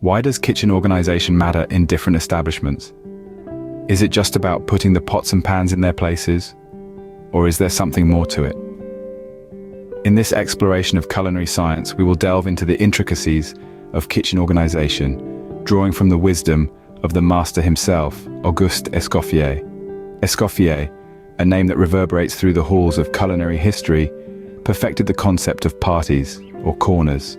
Why does kitchen organization matter in different establishments? Is it just about putting the pots and pans in their places? Or is there something more to it? In this exploration of culinary science, we will delve into the intricacies of kitchen organization, drawing from the wisdom of the master himself, Auguste Escoffier. Escoffier, a name that reverberates through the halls of culinary history, perfected the concept of parties, or corners.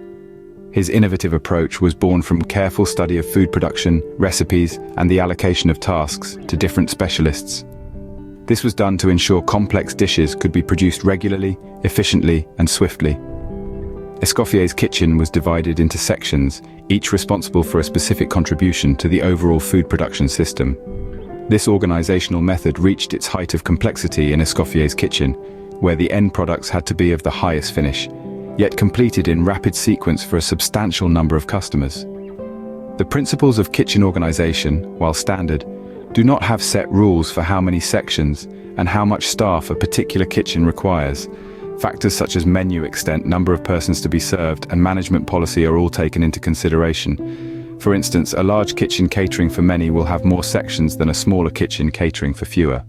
His innovative approach was born from careful study of food production, recipes, and the allocation of tasks to different specialists. This was done to ensure complex dishes could be produced regularly, efficiently, and swiftly. Escoffier's kitchen was divided into sections, each responsible for a specific contribution to the overall food production system. This organizational method reached its height of complexity in Escoffier's kitchen, where the end products had to be of the highest finish, yet completed in rapid sequence for a substantial number of customers. The principles of kitchen organization, while standard, do not have set rules for how many sections and how much staff a particular kitchen requires. Factors such as menu extent, number of persons to be served, and management policy are all taken into consideration. For instance, a large kitchen catering for many will have more sections than a smaller kitchen catering for fewer.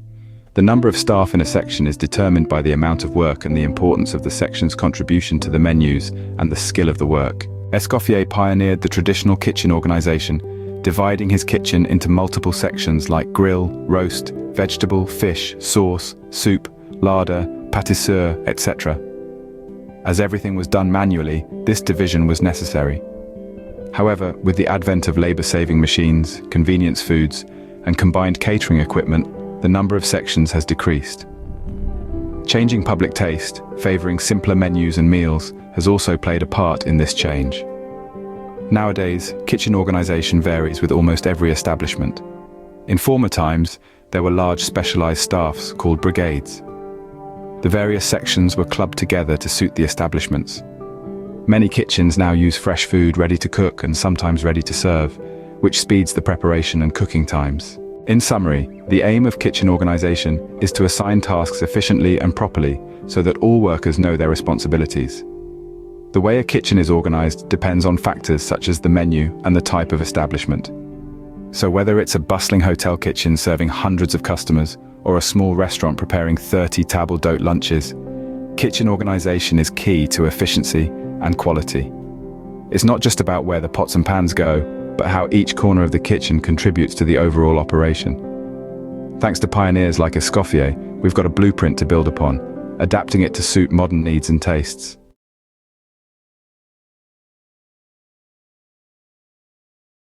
The number of staff in a section is determined by the amount of work and the importance of the section's contribution to the menus and the skill of the work. Escoffier pioneered the traditional kitchen organization, dividing his kitchen into multiple sections like grill, roast, vegetable, fish, sauce, soup, larder, pâtisseur, etc. As everything was done manually, this division was necessary. However, with the advent of labor-saving machines, convenience foods, and combined catering equipment, the number of sections has decreased. Changing public taste, favoring simpler menus and meals, has also played a part in this change. Nowadays, kitchen organization varies with almost every establishment. In former times, there were large specialized staffs called brigades. The various sections were clubbed together to suit the establishments. Many kitchens now use fresh food ready to cook and sometimes ready to serve, which speeds the preparation and cooking times. In summary, the aim of kitchen organization is to assign tasks efficiently and properly so that all workers know their responsibilities. The way a kitchen is organized depends on factors such as the menu and the type of establishment. So whether it's a bustling hotel kitchen serving hundreds of customers or a small restaurant preparing 30 table d'hôte lunches, kitchen organization is key to efficiency and quality. It's not just about where the pots and pans go, but how each corner of the kitchen contributes to the overall operation. Thanks to pioneers like Escoffier, we've got a blueprint to build upon, adapting it to suit modern needs and tastes.